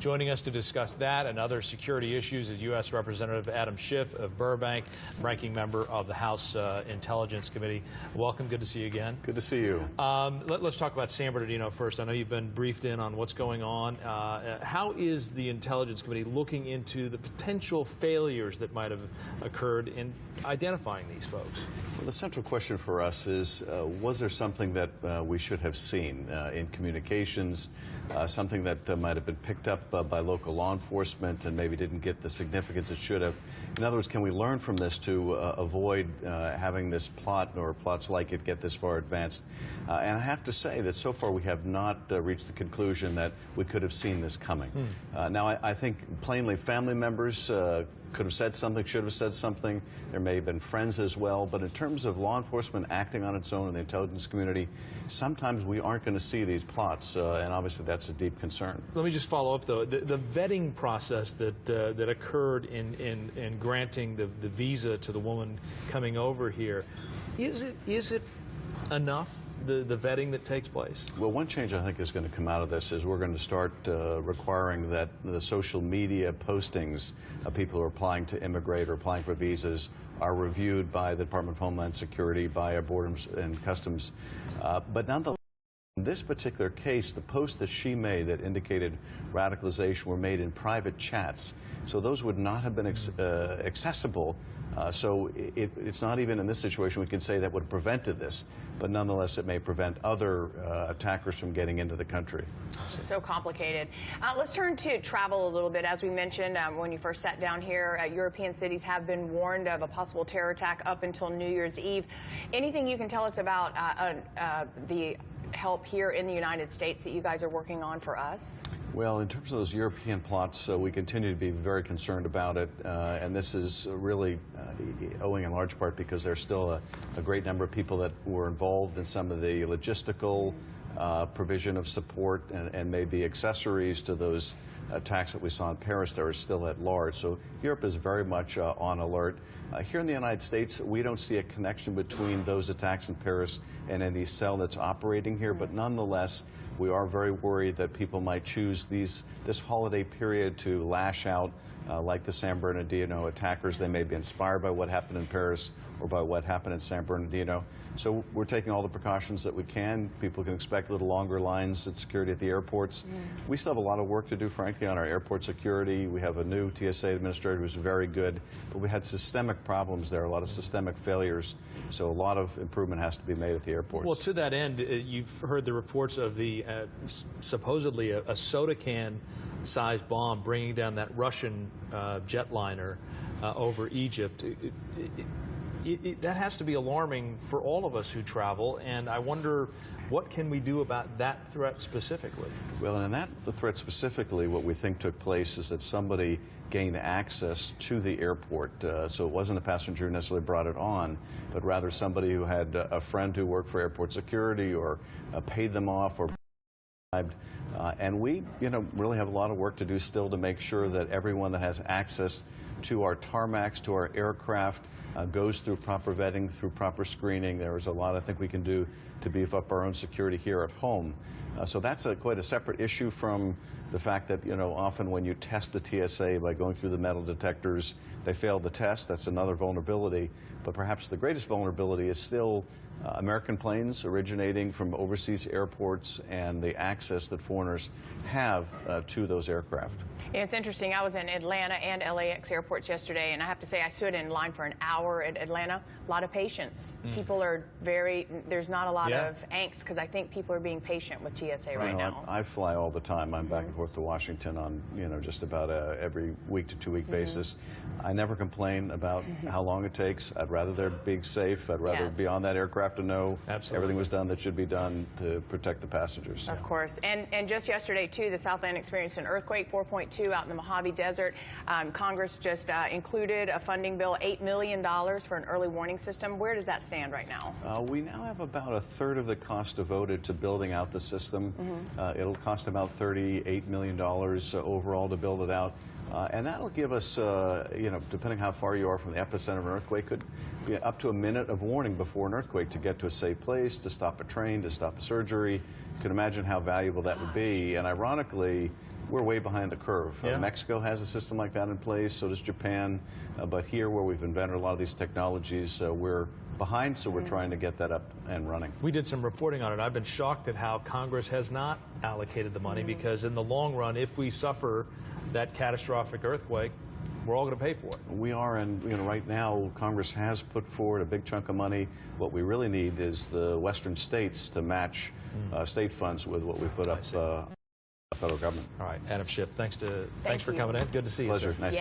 Joining us to discuss that and other security issues is U.S. Representative Adam Schiff of Burbank, ranking member of the House Intelligence Committee. Welcome. Good to see you again. Good to see you. Let's talk about San Bernardino first. I know you've been briefed in on what's going on. How is the Intelligence Committee looking into the potential failures that might have occurred in identifying these folks? Well, the central question for us is, was there something that we should have seen in communications, something that might have been picked up by local law enforcement and maybe didn't get the significance it should have? In other words, can we learn from this to avoid having this plot or plots like it get this far advanced? And I have to say that so far we have not reached the conclusion that we could have seen this coming. Now, I think plainly family members could have said something, should have said something. There may have been friends as well. But in terms of law enforcement acting on its own in the intelligence community, sometimes we aren't going to see these plots, and obviously that's a deep concern. Let me just follow up, though. The vetting process that occurred in granting the visa to the woman coming over here, is it enough? The vetting that takes place? Well, one change I think is going to come out of this is we're going to start requiring that the social media postings of people who are applying to immigrate or applying for visas are reviewed by the Department of Homeland Security, by our Border and Customs. But nonetheless, in this particular case, the posts that she made that indicated radicalization were made in private chats. So those would not have been accessible. So it's not even in this situation we can say that would have prevented this, but nonetheless it may prevent other attackers from getting into the country. So complicated. Let's turn to travel a little bit. As we mentioned when you first sat down here, European cities have been warned of a possible terror attack up until New Year's Eve. Anything you can tell us about the help here in the United States that you guys are working on for us? Well, in terms of those European plots, we continue to be very concerned about it, and this is really owing in large part because there's still a great number of people that were involved in some of the logistical provision of support and maybe accessories to those attacks that we saw in Paris that are still at large. So Europe is very much on alert. Here in the United States, we don't see a connection between those attacks in Paris and any cell that's operating here, but nonetheless, we are very worried that people might choose this holiday period to lash out like the San Bernardino attackers. They may be inspired by what happened in Paris or by what happened in San Bernardino. So we're taking all the precautions that we can. People can expect a little longer lines at security at the airports. We still have a lot of work to do, frankly, on our airport security. We have a new TSA administrator who's very good, but we had systemic problems there, a lot of systemic failures. So a lot of improvement has to be made at the airports. Well, to that end, you've heard the reports of the supposedly a soda can sized bomb bringing down that Russian jetliner over Egypt. That has to be alarming for all of us who travel, and I wonder what can we do about that threat specifically? Well, and in the threat specifically, what we think took place is that somebody gained access to the airport. So it wasn't a passenger who necessarily brought it on, but rather somebody who had a friend who worked for airport security or paid them off or and we, really have a lot of work to do still to make sure that everyone that has access to our tarmacs, to our aircraft, goes through proper vetting, through proper screening. There is a lot I think we can do to beef up our own security here at home. So that's quite a separate issue from the fact that, often when you test the TSA by going through the metal detectors, they fail the test. That's another vulnerability. But perhaps the greatest vulnerability is still American planes originating from overseas airports and the access that foreigners have to those aircraft. It's interesting. I was in Atlanta and LAX airports yesterday, and I have to say I stood in line for an hour at Atlanta. A lot of patience. People are there's not a lot of angst because I think people are being patient with TSA right now. I fly all the time. I'm back and forth to Washington on, just about every week to 2 week basis. I never complain about how long it takes. I'd rather they're being safe. I'd rather be on that aircraft to know everything was done that should be done to protect the passengers. Of course. And just yesterday, too, the Southland experienced an earthquake, 4.2 out in the Mojave Desert. Congress just included a funding bill, $8 million for an early warning system. Where does that stand right now? We now have about a third of the cost devoted to building out the system. It'll cost about $38 million overall to build it out. And that'll give us, depending how far you are from the epicenter of an earthquake, could be up to a minute of warning before an earthquake to get to a safe place, to stop a train, to stop a surgery. You can imagine how valuable that would be. And ironically, we're way behind the curve. Yeah. Mexico has a system like that in place, so does Japan. But here, where we've invented a lot of these technologies, we're behind, so we're trying to get that up and running. We did some reporting on it. I've been shocked at how Congress has not allocated the money because in the long run, if we suffer that catastrophic earthquake, we're all going to pay for it. We are, and right now, Congress has put forward a big chunk of money. What we really need is the western states to match state funds with what we put up, federal government. All right, Adam Schiff, thanks for you. coming in. Good to see you, Pleasure. sir. Nice.